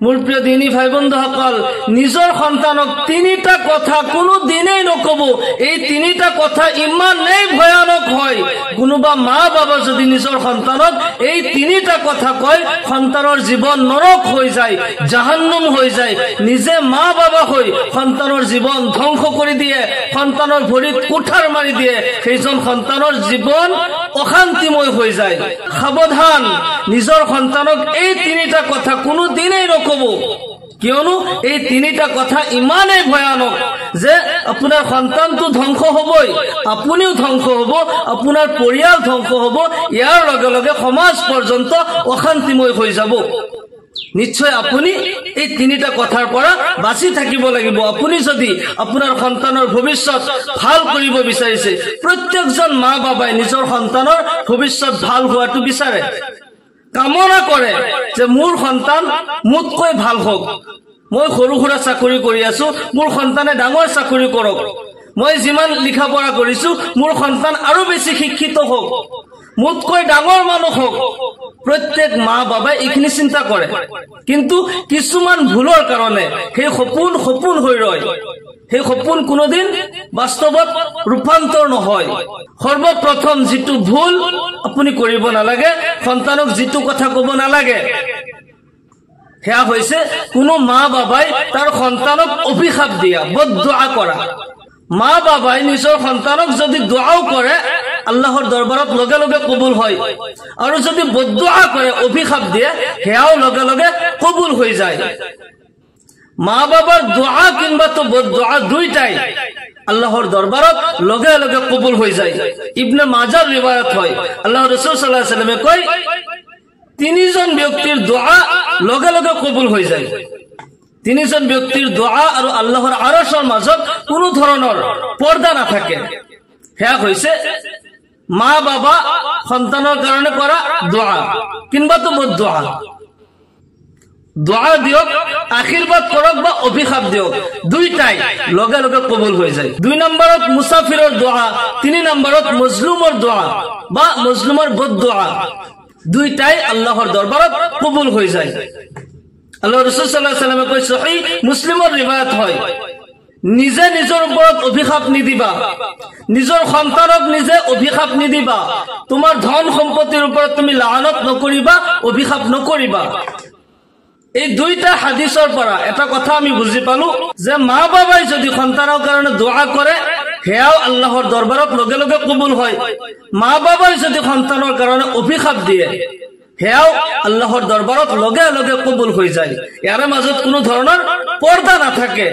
মোৰ প্ৰিয় দিনী ভাই বন্ধুসকল, নিজৰ সন্তানক তিনিটা কথা কোনো দিনেই নকব। এই তিনিটা কথা ইমানেই ভয়ানক হয়, কোনোবা মা বাবা যদি নিজৰ সন্তানক এই তিনিটা কথা কয়, সন্তানৰ জীৱন নৰক হৈ যায়, জাহান্নাম হৈ যায়। নিজে মা বাবা হৈ সন্তানৰ জীৱন ধ্বংস কৰি দিয়ে, সন্তানৰ ভৰিত কুঠাৰ মাৰি দিয়ে, সেইজন সন্তানৰ জীৱন অশান্তিময় হৈ যায়। সাৱধান, নিজৰ সন্তানক এই তিনিটা কথা কোনো দিনেই নকব, কিয়নো এই তিনিটা কথা ইমানেই ভয়ানক যে আপোনাৰ সন্তানটো ধ্বংস হবই, আপুনিও ধ্বংস হব, আপোনাৰ পৰিয়াল ধ্বংস হব, ইয়াৰ লগে লগে সমাজ পৰ্যন্ত অশান্তিময় হৈ যাব। নিশ্চয় আপুনি এই তিনিটা কথাৰ পৰা বাচি থাকিব লাগিব। আপুনি যদি আপোনাৰ সন্তানৰ ভৱিষ্যত ভাল কৰিব বিচাৰিছে, প্ৰত্যেকজন মা বাবাই নিজৰ সন্তানৰ ভৱিষ্যত ভাল হোৱাটো বিচাৰে, কামনা কৰে যে মোৰ সন্তান মোতকৈ ভাল হওক। মই সৰু সুৰা চাকৰি কৰি আছো, মোৰ সন্তানে ডাঙৰ চাকৰি কৰক। মই যিমান লিখা পঢ়া কৰিছো, মোৰ সন্তান আৰু বেছি শিক্ষিত হওক, মোতকৈ ডাঙৰ মানুহ হওক। প্ৰত্যেক মা বাবাই এইখিনি চিন্তা কৰে, কিন্তু কিছুমান ভুলৰ কাৰণে সেই সপোন হৈ ৰয়। সেই সপোন কোনোদিন বাস্তৱত ৰূপান্তৰ নহয়। সৰ্বপ্ৰথম যিটো ভুল আপুনি কৰিব নালাগে, সন্তানক যিটো কথা কব নালাগে, সেয়া হৈছে কোনো মা বাবাই তাৰ সন্তানক অভিশাপ দিয়া, বদদুআ কৰা। মা বাবাই নিজৰ সন্তানক যদি দুআও কৰে, আল্লাহৰ দৰবাৰত লগে লগে কবুল হয়, আৰু যদি বদদুআ কৰে, অভিশাপ দিয়ে, সেয়াও লগে লগে কবুল হৈ যায়। মা বাবার দুআ কিংবা তো বদদুআ দুইটাই আল্লাহর দরবারত লগে লগে কবুল হয়ে যায়। ইবনে মাজার রিওয়ায়াত হয়, আল্লাহ রাসূল সাল্লাল্লাহু আলাইহি ওয়াসাল্লামে কয়, তিনিজন ব্যক্তির দোয়া লগে লগে কবুল হয়ে যায়। তিনিজন ব্যক্তির দোয়া আর আল্লাহর আরশের মাজত কোনো ধরনের পর্দা না থাকে। সেয়া হইছে মা বাবা সন্তানের কারণে করা দোয়া কিংবা তো বদদুআ। দোয়া দিয়ক, আশীর্বাদ করক বা অভিশাপ দিয়ক, দুইটাই লগে লগে কবুল হয়ে যায়। 2 নম্বরত মুসাফিরের দোয়া, 3 নম্বরত মজলুমের দোয়া বা মজলুমের বদদুআ, দুইটাই আল্লাহর দরবারত কবুল হয়ে যায়। আল্লাহ রাসূল সাল্লাল্লাহু আলাইহি ওয়াসাল্লামে কয়, সহিহ মুসলিমের রিওয়ায়াত হয়, নিজে নিজৰ ওপৰত অভিশাপ নিদিবা, নিজৰ সন্তানক নিজে অভিশাপ নিদিবা, তোমাৰ ধন সম্পত্তিৰ ওপৰত তুমি লানত নকৰিবা, অভিশাপ নকৰিবা। এই দুইটা হাদিসৰ পৰা এটা কথা আমি বুজি পালো যে মা বাবাই যদি সন্তানৰ কাৰণে দোয়া কৰে, সেয়াও আল্লাহৰ দৰবাৰত লগে লগে কবুল হয়। মা বাবাই যদি সন্তানৰ কাৰণে অভিশাপ দিয়ে, সেয়াও আল্লাহৰ দৰবাৰত লগে লগে কবুল হৈ যায়। ইয়াৰ মাজত কোনো ধৰণৰ পৰ্দা নাথাকে।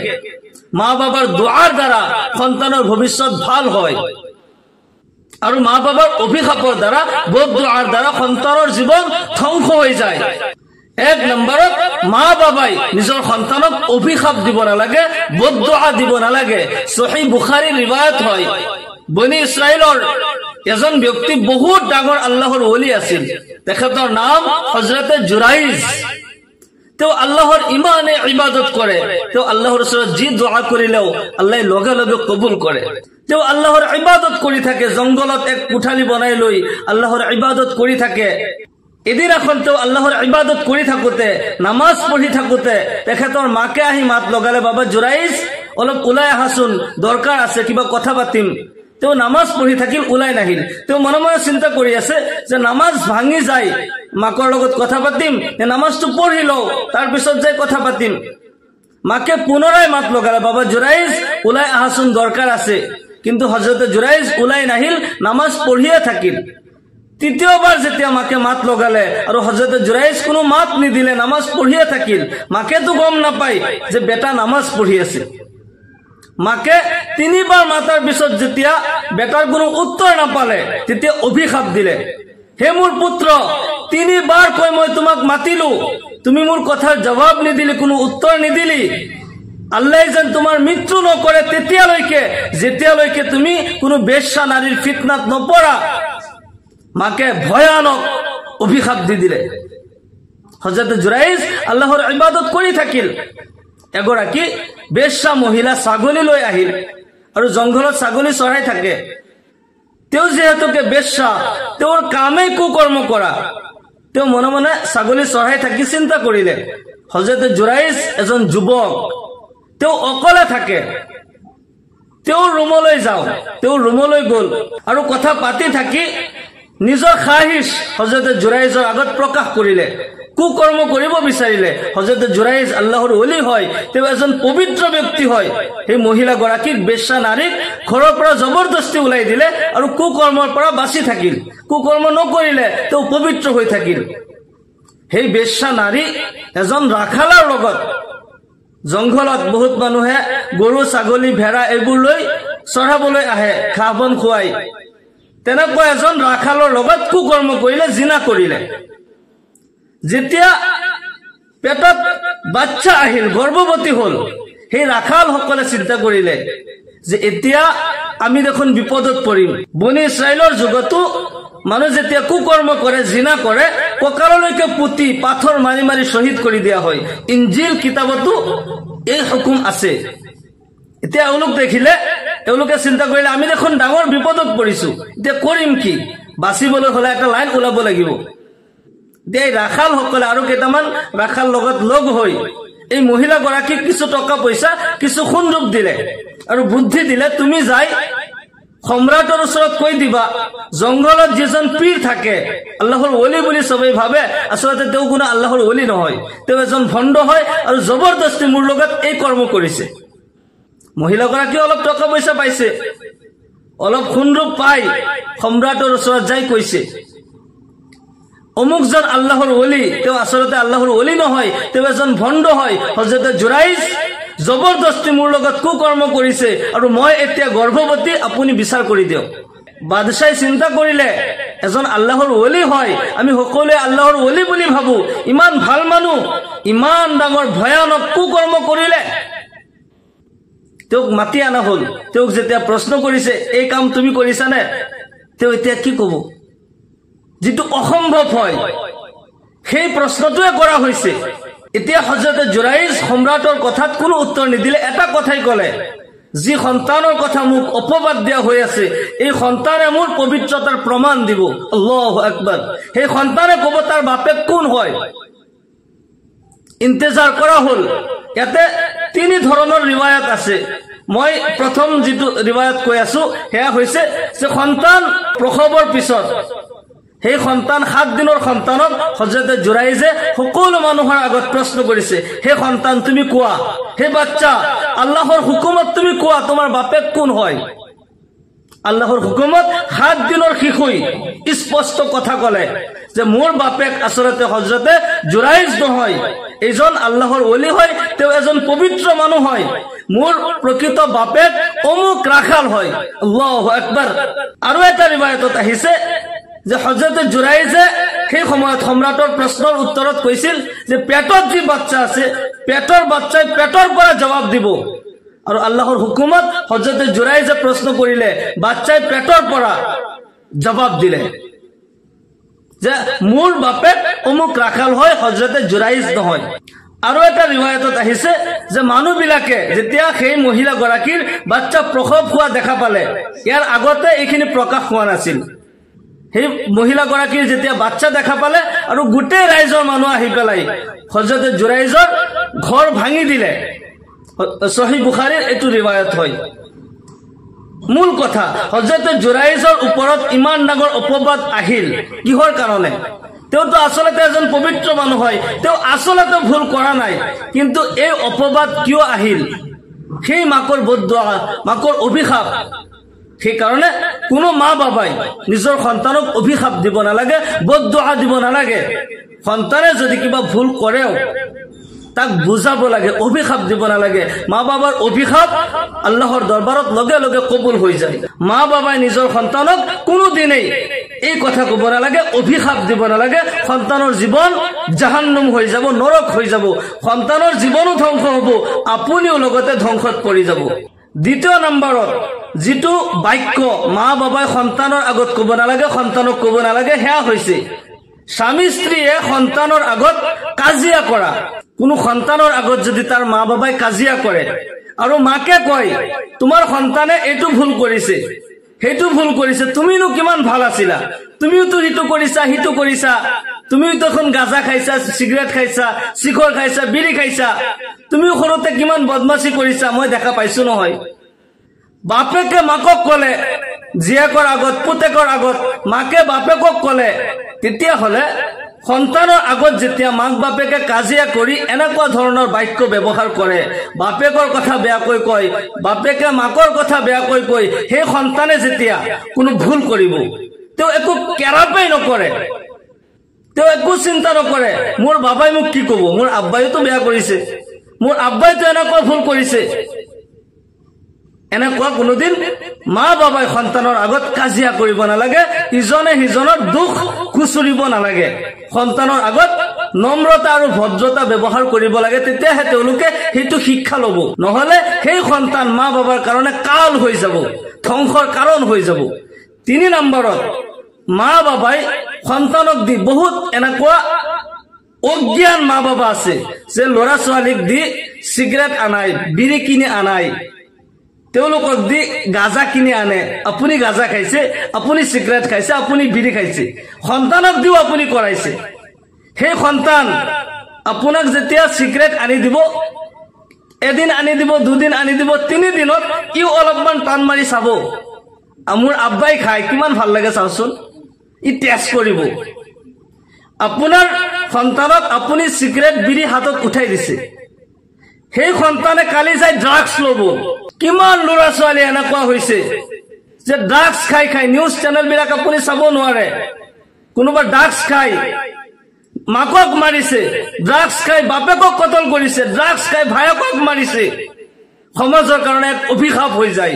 মা বাবাৰ দোয়াৰ দ্বাৰা সন্তানৰ ভৱিষ্যত ভাল হয়, আৰু মা বাবাৰ অভিশাপৰ দ্বাৰা বদদুআৰ দ্বাৰা সন্তানৰ জীৱন ধ্বংস হৈ যায়। 1 নম্বৰত মা বাবাই নিজৰ সন্তানক অভিশাপ দিব নালাগে, বদদুআ দিব নালাগে। সহিহ বুখাৰীৰ ৰিৱায়াত হয়, বনি ইছৰাইলৰ এজন ব্যক্তি বহুত ডাঙৰ আল্লাহৰ ওলি আছিল, তেখেতৰ নাম হযৰতে জুৰাইজ। তেওঁ আল্লাহৰ ইমানে ইবাদত কৰে, তেওঁ আল্লাহৰ ওচৰত যি দোয়া কৰিলেও আল্লাহ লগে লগে কবুল কৰে। তেওঁ আল্লাহৰ ইবাদত কৰি থাকে, জংগলত এক কোঠালি বনাই লৈ আল্লাহৰ ইবাদত কৰি থাকে। এদিন এখন তেওঁ আল্লাহৰ ইবাদত কৰি থাকোতে, নামাজ পঢ়ি থাকোতে তেখেতৰ মাকে আহি মাত লগালে, বাবা জুৰাইজ অলপ ওলাই আহাচোন, দৰকাৰ আছে, কিবা কথা পাতিম। তেওঁ নামাজ পঢ়ি থাকিল, ওলাই নাহিল। তেওঁ মনে মনে চিন্তা কৰি আছে যে নামাজ ভাঙি যায়, মাকৰ লগত কথা পাতিম নে নামাজটো পঢ়ি লওঁ, তাৰ পিছত যাই কথা পাতিম। মাকে পুনৰাই মাত লগালে, বাবা জুৰাইজ ওলাই আহাচোন, দৰকাৰ আছে। কিন্তু হযৰতে জুৰাইজ ওলাই নাহিল, নামাজ পঢ়িয়ে থাকিল। তৃতীয়বাৰ যেতিয়া মাকে মাত লগালে আৰু হযৰতে জুৰাইজ কোনো মাত নিদিলে, নামাজ পঢ়িয়ে থাকিল। মাকেতো গম নাপায় যে বেটা নামাজ পঢ়ি আছে। মাকে 3 বাৰ মাতাৰ পিছত যেতিয়া বেটাৰ কোনো উত্তৰ নাপালে, তেতিয়া অভিশাপ দিলে, হে মোৰ পুত্ৰ, 3 বাৰ কৈ মই তোমাক মাতিলো, তুমি মোৰ কথাৰ জবাব নিদিলি, কোনো উত্তৰ নিদিলি। আল্লাহ যেন তোমাৰ মৃত্যু নকৰে তেতিয়ালৈকে, যেতিয়ালৈকে তুমি কোনো বেশ্যা নাৰীৰ ফিতনাত নপৰা। মাকে ভয়ানক অভিশাপ দি দিলে। হযৰত জুৰাইজ আল্লাহৰ ইবাদত কৰি থাকিল। এগৰাকী বেশ্যা মহিলা ছাগলী লৈ আহিল আৰু জংঘলত ছাগলী চৰাই থাকে। তেওঁ যেহেতুকে বেশ্যা, তেওঁৰ কামেই কুকৰ্ম কৰা, তেওঁ মনে মনে ছাগলী চৰাই থাকি চিন্তা কৰিলে হযৰতে জুৰাইজ এজন যুৱক, তেওঁ অকলে থাকে, তেওঁৰ ৰুমলৈ যাওঁ। তেওঁ ৰুমলৈ গ'ল আৰু কথা পাতি থাকি নিজৰ খাহিছ হযৰতে জুৰাইজৰ আগত প্ৰকাশ কৰিলে, কুকৰ্ম কৰিব বিচাৰিলে। হযৰতে জুৰাইজ আল্লাহৰ ওলি হয়, তেওঁ এজন পবিত্ৰ ব্যক্তি হয়। সেই মহিলাগৰাকীক বেশ্যা নাৰীক ঘৰৰ পৰা জবৰদস্তি ওলাই দিলে আৰু কুকৰ্মৰ পৰা বাচি থাকিল। কুকৰ্ম নকৰিলে তেওঁ পবিত্ৰ হৈ থাকিল। সেই বেশ্যা নাৰী এজন ৰাখালৰ লগত, জংঘলত বহুত মানুহে গৰু ছাগলী ভেড়া এইবোৰ লৈ চৰাবলৈ আহে, ঘাঁহ বন খুৱাই। তেনেকুৱা এজন ৰাখালৰ লগত কুকৰ্ম কৰিলে, জিনা কৰিলে। যেতিয়া পেটত বাচ্চা আহিল, গৰ্ভৱতী হল, সেই ৰাখালসকলে চিন্তা কৰিলে যে এতিয়া আমি দেখোন বিপদত পৰিম। বনি ইছৰাইলৰ যুগতো মানুহ যেতিয়া কুকৰ্ম কৰে, জিনা কৰে, কঁকাললৈকে পুতি পাথৰ মাৰি মাৰি শ্বহীদ কৰি দিয়া হয়। ইঞ্জিল কিতাপতো এই হুকুম আছে। এতিয়া এওঁলোক দেখিলে, এওঁলোকে চিন্তা কৰিলে আমি দেখোন ডাঙৰ বিপদত পৰিছো, এতিয়া কৰিম কি? বাচিবলৈ হলে এটা লাইন ওলাব লাগিব। এতিয়া এই ৰাখালসকলে আৰু কেইটামান ৰাখাল লগত লগ হৈ এই মহিলাগৰাকীক কিছু টকা পইচা, কিছু সুন্দৰ দিলে আৰু বুদ্ধি দিলে, তুমি যাই সম্ৰাটৰ ওচৰত কৈ দিবা জংঘলত যিজন পীৰ থাকে, আল্লাহৰ ওলি বুলি চবেই ভাবে, আচলতে তেওঁ কোনো আল্লাহৰ ওলি নহয়, তেওঁ এজন ভণ্ড হয় আৰু জবৰদস্তি মোৰ লগত এই কৰ্ম কৰিছে। মহিলাগৰাকী অলপ টকা পইচা পাইছে, অলপ সুন্দৰ পাই সম্ৰাটৰ ওচৰত যাই কৈছে অমুকজন আল্লাহৰ ওলি, তেওঁ আচলতে আল্লাহৰ ওলি নহয়, তেওঁ এজন ভণ্ড হয়। হযৰতে জুৰাইজ জবৰদস্তি মোৰ লগত কুকৰ্ম কৰিছে আৰু মই এতিয়া গৰ্ভৱতী, আপুনি বিচাৰ কৰি দিয়ক। বাদশাহে চিন্তা কৰিলে এজন আল্লাহৰ ওলি হয়, আমি সকলোৱে আল্লাহৰ ওলি বুলি ভাবো, ইমান ভাল মানুহ ইমান ডাঙৰ ভয়ানক কুকৰ্ম কৰিলে। তেওঁক মাতি অনা হল। তেওঁক যেতিয়া প্ৰশ্ন কৰিছে এই কাম তুমি কৰিছানে, তেওঁ এতিয়া কি কব? যিটো অসম্ভৱ হয় সেই প্ৰশ্নটোৱে কৰা হৈছে। এতিয়া হযৰতে জুৰাইজ সম্ৰাটৰ কথাত কোনো উত্তৰ নিদিলে, এটা কথাই কলে, যি সন্তানৰ কথা মোক অপবাদ দিয়া হৈ আছে, এই সন্তানে মোৰ পবিত্ৰতাৰ প্ৰমাণ দিব। আল্লাহু আকবাৰ। সেই সন্তানে কব তাৰ বাপেক কোন হয়। ইন্তজাৰ কৰা হল। ইয়াতে তিনি ধৰণৰ ৰিৱায়াত আছে। মই প্ৰথম যিটো ৰিৱায়াত কৈ আছো সেয়া হৈছে যে সন্তান প্ৰসৱৰ পিছত সেই সন্তান 7 দিনৰ সন্তানক হযৰতে জুৰাইজে সকলো মানুহৰ আগত প্ৰশ্ন কৰিছে, হে সন্তান তুমি কোৱা, হে বাচ্চা আল্লাহৰ হুকুমত তুমি কোৱা তোমাৰ বাপেক কোন হয়। আল্লাহৰ হুকুমত 7 দিনৰ শিশুই স্পষ্ট কথা কলে যে মোৰ বাপেক আচলতে হযৰতে জুৰাইজ নহয়, এইজন আল্লাহৰ ওলি হয়, তেওঁ এজন পবিত্ৰ মানুহ হয়, মোৰ প্ৰকৃত বাপেক অমুক ৰাখাল হয়। আল্লাহু আকবাৰ। আৰু এটা ৰিৱায়াতত আহিছে যে হযৰতে জুৰাইজে সেই সময়ত সম্ৰাটৰ প্ৰশ্নৰ উত্তৰত কৈছিল যে পেটত যি বাচ্চা আছে, পেটৰ বাচ্চাই পেটৰ পৰা জবাব দিব। আৰু আল্লাহৰ হুকুমত হযৰতে জুৰাইজে প্ৰশ্ন কৰিলে, বাচ্চাই পেটৰ পৰা জবাব দিলে যে মোৰ বাপেক অমুক ৰাখাল হয়, হযৰতে জুৰাইজ নহয়। আৰু এটা ৰিৱায়াতত আহিছে যে মানুহবিলাকে যেতিয়া সেই মহিলাগৰাকীৰ বাচ্চা প্ৰসৱ হোৱা দেখা পালে, ইয়াৰ আগতে এইখিনি প্ৰকাশ হোৱা নাছিল, সেই মহিলাগৰাকীৰ যেতিয়া বাচ্চা দেখা পালে আৰু গোটেই ৰাইজৰ মানুহ আহি পেলাই হযৰতে জুৰাইজৰ ঘৰ ভাঙি দিলে। সহিহ বুখাৰীৰ এইটো ৰিৱায়াত হয়। মূল কথা, হযৰতে জুৰাইজৰ ওপৰত ইমান ডাঙৰ অপবাদ আহিল কিহৰ কাৰণে? তেওঁতো আচলতে এজন পবিত্ৰ মানুহ হয়, তেওঁ আচলতে ভুল কৰা নাই, কিন্তু এই অপবাদ কিয় আহিল? সেই মাকৰ বদদুআ, মাকৰ অভিশাপ। সেইকাৰণে কোনো মা বাবাই নিজৰ সন্তানক অভিশাপ দিব নালাগে, বদদুআ দিব নালাগে। সন্তানে যদি কিবা ভুল কৰেও তাক বুজাব লাগে, অভিশাপ দিব নালাগে। মা বাবাৰ অভিশাপ আল্লাহৰ দৰবাৰত লগে লগে কবুল হৈ যায়। মা বাবাই নিজৰ সন্তানক কোনোদিনেই এই কথা কব নালাগে, অভিশাপ দিব নালাগে। সন্তানৰ জীৱন জাহান্নাম হৈ যাব, নৰক হৈ যাব, সন্তানৰ জীৱনো ধ্বংস হব, আপুনিও লগতে ধ্বংসত পৰি যাব। দ্বিতীয় নম্বৰত যিটো বাক্য মা বাবাই সন্তানৰ আগত কব নালাগে, সন্তানক কব নালাগে, সেয়া হৈছে স্বামী স্ত্ৰীয়ে সন্তানৰ আগত কাজিয়া কৰা। কোনো সন্তানৰ আগত যদি তাৰ মা বাবাই কাজিয়া কৰে আৰু মাকে কয় তোমাৰ সন্তানে এইটো ভুল কৰিছে, সেইটো ভুল কৰিছে তুমিনো কিমান ভাল আছিলা তুমিও তো হিটো কৰিছা তুমিও তো এখন গাঁজা খাইছা সিগাৰেট খাইছা শিখৰ খাইছা বিড়ি খাইছা তুমিও সৰুতে কিমান বদমাশি কৰিছা মই দেখা পাইছো নহয় বাপেকে মাকক কলে জীয়েকৰ আগত পুতেকৰ আগত মাকে বাপেকক কলে তেতিয়া হলে সন্তানৰ আগত যেতিয়া মাক বাপেকে কাজিয়া কৰি এনেকুৱা ধৰণৰ বাক্য ব্যৱহাৰ কৰে বাপেকৰ কথা বেয়াকৈ কয় বাপেকে মাকৰ কথা বেয়াকৈ কয় সেই সন্তানে যেতিয়া কোনো ভুল কৰিব তেওঁ একো কেৰাপেই নকৰে তেওঁ একো চিন্তা নকৰে মোৰ বাবাই মোক কি ক'ব মোৰ আব্বাইতো বেয়া কৰিছে মোৰ আব্বাইতো এনেকুৱা ভুল কৰিছে এনেকুৱা কোনোদিন মা বাবাই সন্তানৰ আগত কাজিয়া কৰিব নালাগে ইজনে সিজনৰ দুখ খুচুৰিব নালাগে সন্তানৰ আগত নম্ৰতা আৰু ভদ্ৰতা ব্যৱহাৰ কৰিব লাগে তেতিয়াহে তেওঁলোকে সেইটো শিক্ষা ল'ব নহলে সেই সন্তান মা বাবাৰ কাৰণে কাল হৈ যাব ধ্বংসৰ কাৰণ হৈ যাব 3 নম্বৰত মা বাবাই সন্তানক দি বহুত এনেকুৱা অজ্ঞান মা বাবা আছে যে ল'ৰা ছোৱালীক দি সিগাৰেট আনাই বিড়ি কিনি আনাই তেওঁলোকক দি গাঁজা কিনি আনে আপুনি গাঁজা খাইছে আপুনি সিগাৰেট খাইছে আপুনি বিড়ি খাইছে সন্তানক দিও আপুনি কৰাইছে সেই সন্তান আপোনাক যেতিয়া সিগাৰেট আনি দিব এদিন আনি দিব দুদিন আনি দিব 3 দিনত ই অলপমান টান মাৰি চাব মোৰ আব্বাই খায় কিমান ভাল লাগে চাওচোন ই টেষ্ট কৰিব আপোনাৰ সন্তানক আপুনি সিগাৰেট বিড়ি হাতত উঠাই দিছে সেই সন্তানে কালি যাই ড্ৰাগছ ল'ব কিমান ল'ৰা ছোৱালী এনেকুৱা হৈছে যে ড্ৰাগছ খাই নিউজ চেনেল বিলাক আপুনি চাব নোৱাৰে কোনোবা ড্ৰাগছ খাই মাকক মাৰিছে ড্ৰাগছ খাই বাপেকক কতল কৰিছে ড্ৰাগছ খাই ভায়েকক মাৰিছে সমাজৰ কাৰণে এক অভিশাপ হৈ যায়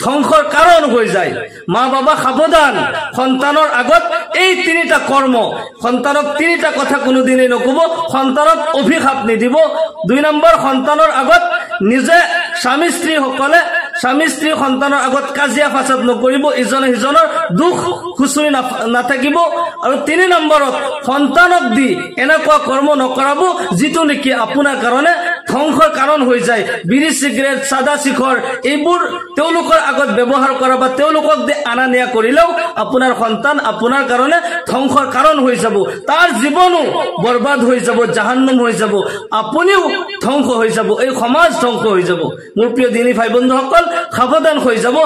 ধ্বংসৰ কাৰণ হৈ যায় মা বাবা সাৱধান সন্তানৰ আগত এই 3টা কৰ্ম সন্তানক 3টা কথা কোনোদিনই নকব সন্তানক অভিশাপ নিদিব 2 নম্বৰ সন্তানৰ আগত নিজে স্বামী স্ত্ৰী সন্তানৰ আগত কাজিয়া ফাসাদ নকৰিব ইজনে সিজনৰ দুখ খুচুৰি নাথাকিব আৰু 3 নম্বৰত সন্তানক দি এনেকুৱা কৰ্ম নকৰাব যিটো নেকি আপোনাৰ কাৰণে ধ্বংসৰ কাৰণ হৈ যায় বিড়ি সিগাৰেট সাদা শিখৰ এইবোৰ তেওঁলোকৰ আগত ব্যৱহাৰ কৰা বা তেওঁলোকক দি আনা নিয়া কৰিলেও আপোনাৰ সন্তান আপোনাৰ কাৰণে ধ্বংসৰ কাৰণ হৈ যাব তাৰ জীৱনো বৰবাদ হৈ যাব জাহান্নাম হৈ যাব আপুনিও ধ্বংস হৈ যাব এই সমাজ ধ্বংস হৈ যাব মোৰ প্ৰিয় দিনী ভাই বন্ধুসকল সাৱধান হৈ যাব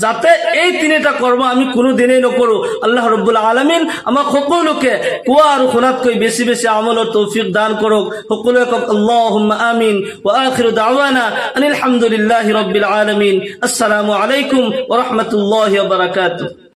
যাতে এই 3টা কৰ্ম আমি কোনো দিনেই নকৰো আল্লাহ ৰাব্বুল আলামিন আমাক সকলোকে কোৱা আৰু শুনাতকৈ বেছি বেছি আমলৰ তৌফিক দান কৰক সকলোৱে কওক আল্লাহুম্মা আমিন ওয়া আখিৰু দাওয়ানা আলহামদুলিল্লাহি ৰাব্বিল আলামিন আসসালামু আলাইকুম ওয়া ৰাহমাতুল্লাহি ওয়া বাৰাকাতুহু